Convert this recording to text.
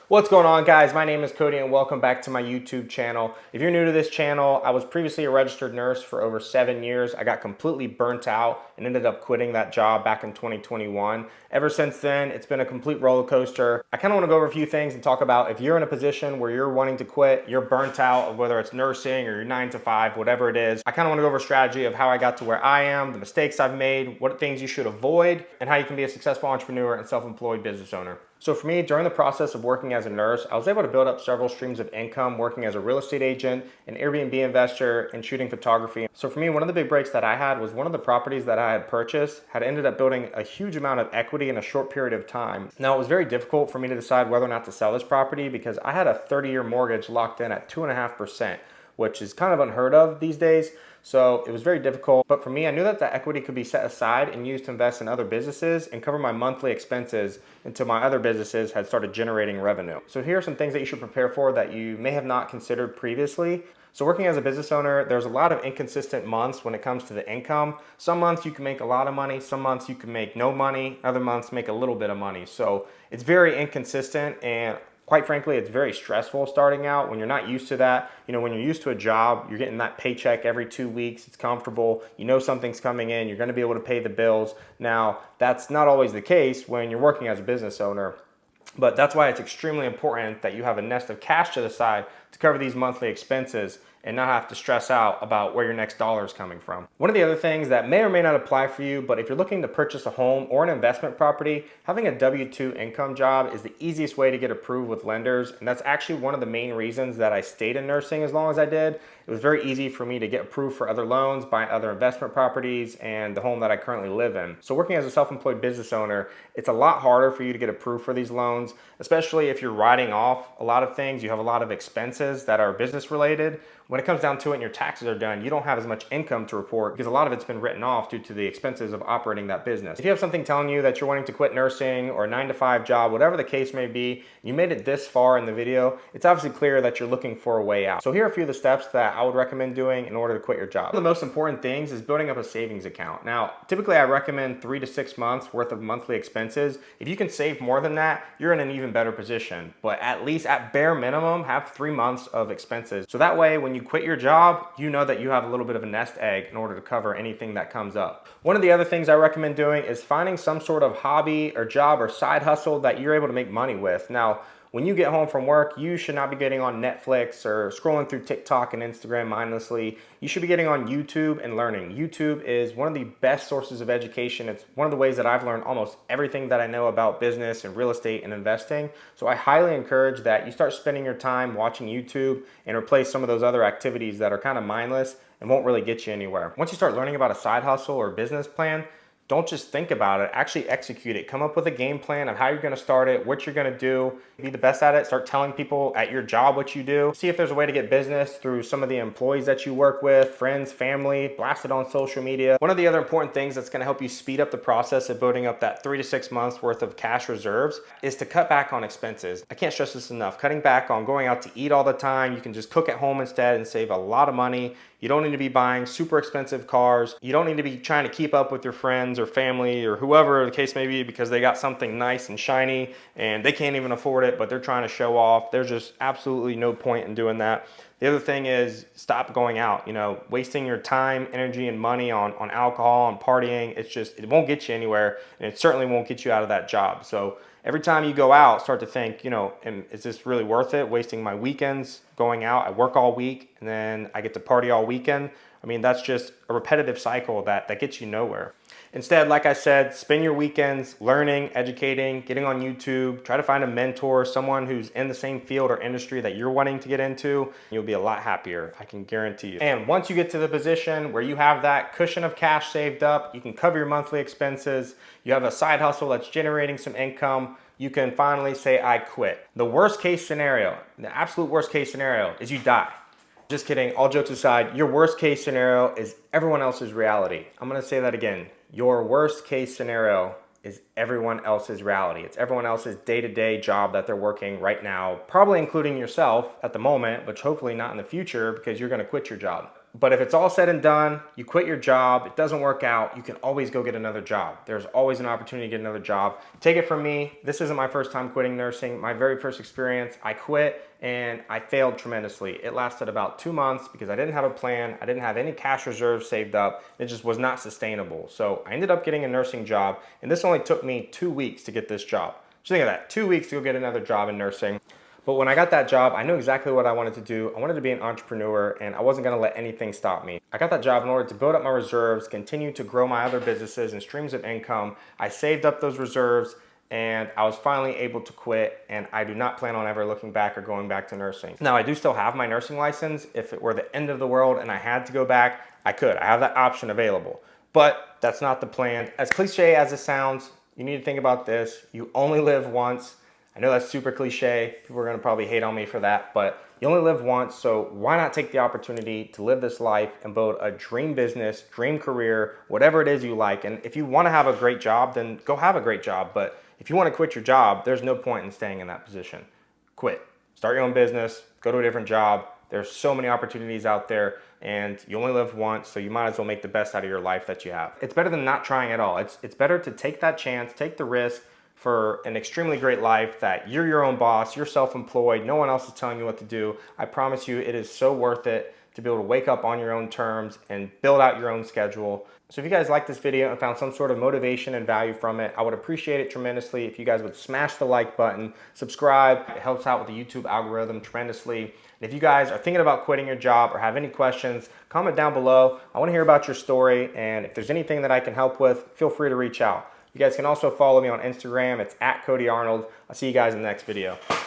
What's going on, guys? My name is Cody and welcome back to my YouTube channel. If you're new to this channel, I was previously a registered nurse for over 7 years. I got completely burnt out and ended up quitting that job back in 2021. Ever since then, it's been a complete roller coaster. I kind of want to go over a few things and talk about if you're in a position where you're wanting to quit, you're burnt out, whether it's nursing or you're 9 to 5, whatever it is. I kind of want to go over a strategy of how I got to where I am, the mistakes I've made, what things you should avoid, and how you can be a successful entrepreneur and self-employed business owner. So for me, during the process of working as a nurse, I was able to build up several streams of income working as a real estate agent, an Airbnb investor, and shooting photography. So for me, one of the big breaks that I had was one of the properties that I had purchased had ended up building a huge amount of equity in a short period of time. Now, it was very difficult for me to decide whether or not to sell this property because I had a 30-year mortgage locked in at 2.5%, which is kind of unheard of these days. So it was very difficult, but for me, I knew that the equity could be set aside and used to invest in other businesses and cover my monthly expenses until my other businesses had started generating revenue. So here are some things that you should prepare for that you may have not considered previously. So working as a business owner, there's a lot of inconsistent months when it comes to the income. Some months you can make a lot of money, some months you can make no money, other months make a little bit of money. So it's very inconsistent, and quite frankly, it's very stressful starting out when you're not used to that. You know, when you're used to a job, you're getting that paycheck every 2 weeks, it's comfortable, you know something's coming in, you're gonna be able to pay the bills. Now, that's not always the case when you're working as a business owner, but that's why it's extremely important that you have a nest of cash to the side to cover these monthly expenses and not have to stress out about where your next dollar is coming from. One of the other things that may or may not apply for you, but if you're looking to purchase a home or an investment property, having a W-2 income job is the easiest way to get approved with lenders. And that's actually one of the main reasons that I stayed in nursing as long as I did. It was very easy for me to get approved for other loans, buy other investment properties, and the home that I currently live in. So working as a self-employed business owner, it's a lot harder for you to get approved for these loans, especially if you're writing off a lot of things. You have a lot of expenses that are business related. When it comes down to it and your taxes are done, you don't have as much income to report because a lot of it's been written off due to the expenses of operating that business. If you have something telling you that you're wanting to quit nursing or a 9 to 5 job, whatever the case may be, you made it this far in the video, it's obviously clear that you're looking for a way out. So here are a few of the steps that I would recommend doing in order to quit your job. One of the most important things is building up a savings account. Now, typically I recommend 3 to 6 months worth of monthly expenses. If you can save more than that, you're in an even better position. But at least at bare minimum, have 3 months of expenses. So that way, when you quit your job, you know that you have a little bit of a nest egg in order to cover anything that comes up. One of the other things I recommend doing is finding some sort of hobby or job or side hustle that you're able to make money with. Now, when you get home from work, you should not be getting on Netflix or scrolling through TikTok and Instagram mindlessly. You should be getting on YouTube and learning. YouTube is one of the best sources of education. It's one of the ways that I've learned almost everything that I know about business and real estate and investing. So I highly encourage that you start spending your time watching YouTube and replace some of those other activities that are kind of mindless and won't really get you anywhere. Once you start learning about a side hustle or business plan, don't just think about it, actually execute it. Come up with a game plan of how you're gonna start it, what you're gonna do, be the best at it, start telling people at your job what you do. See if there's a way to get business through some of the employees that you work with, friends, family, blast it on social media. One of the other important things that's gonna help you speed up the process of building up that 3 to 6 months worth of cash reserves is to cut back on expenses. I can't stress this enough. Cutting back on going out to eat all the time. You can just cook at home instead and save a lot of money. You don't need to be buying super expensive cars. You don't need to be trying to keep up with your friends or family or whoever the case may be because they got something nice and shiny and they can't even afford it, but they're trying to show off. There's just absolutely no point in doing that. The other thing is stop going out, wasting your time, energy, and money on alcohol and partying. It won't get you anywhere, and it certainly won't get you out of that job. So every time you go out, start to think, is this really worth it? Wasting my weekends going out. I work all week and then I get to party all weekend. I mean, that's just a repetitive cycle that gets you nowhere. Instead, like I said, spend your weekends learning, educating, getting on YouTube. Try to find a mentor, someone who's in the same field or industry that you're wanting to get into. You'll be a lot happier, I can guarantee you. And once you get to the position where you have that cushion of cash saved up, you can cover your monthly expenses, you have a side hustle that's generating some income, you can finally say, I quit. The worst case scenario, the absolute worst case scenario is you die. Just kidding, all jokes aside, your worst case scenario is everyone else's reality. I'm gonna say that again. Your worst case scenario is everyone else's reality. It's everyone else's day-to-day job that they're working right now, probably including yourself at the moment, but hopefully not in the future because you're gonna quit your job. But if it's all said and done, you quit your job, it doesn't work out, you can always go get another job. There's always an opportunity to get another job. Take it from me, this isn't my first time quitting nursing. My very first experience, I quit and I failed tremendously. It lasted about 2 months because I didn't have a plan, I didn't have any cash reserves saved up, it just was not sustainable. So I ended up getting a nursing job, and this only took me 2 weeks to get this job. Just think of that, 2 weeks to go get another job in nursing. But when I got that job, I knew exactly what I wanted to do. I wanted to be an entrepreneur, and I wasn't gonna let anything stop me. I got that job in order to build up my reserves, continue to grow my other businesses and streams of income. I saved up those reserves, and I was finally able to quit, and I do not plan on ever looking back or going back to nursing. Now, I do still have my nursing license. If it were the end of the world and I had to go back, I could. I have that option available. But that's not the plan. As cliche as it sounds, you need to think about this. You only live once. I know that's super cliche. People are gonna probably hate on me for that, but you only live once, so why not take the opportunity to live this life and build a dream business, dream career, whatever it is you like. And if you wanna have a great job, then go have a great job. But if you wanna quit your job, there's no point in staying in that position. Quit. Start your own business, go to a different job. There's so many opportunities out there, and you only live once, so you might as well make the best out of your life that you have. It's better than not trying at all. It's better to take that chance, take the risk, for an extremely great life that you're your own boss, you're self-employed, no one else is telling you what to do. I promise you it is so worth it to be able to wake up on your own terms and build out your own schedule. So if you guys liked this video and found some sort of motivation and value from it, I would appreciate it tremendously if you guys would smash the like button, subscribe. It helps out with the YouTube algorithm tremendously. And if you guys are thinking about quitting your job or have any questions, comment down below. I want to hear about your story, and if there's anything that I can help with, feel free to reach out. You guys can also follow me on Instagram. It's @CodyArnold. I'll see you guys in the next video.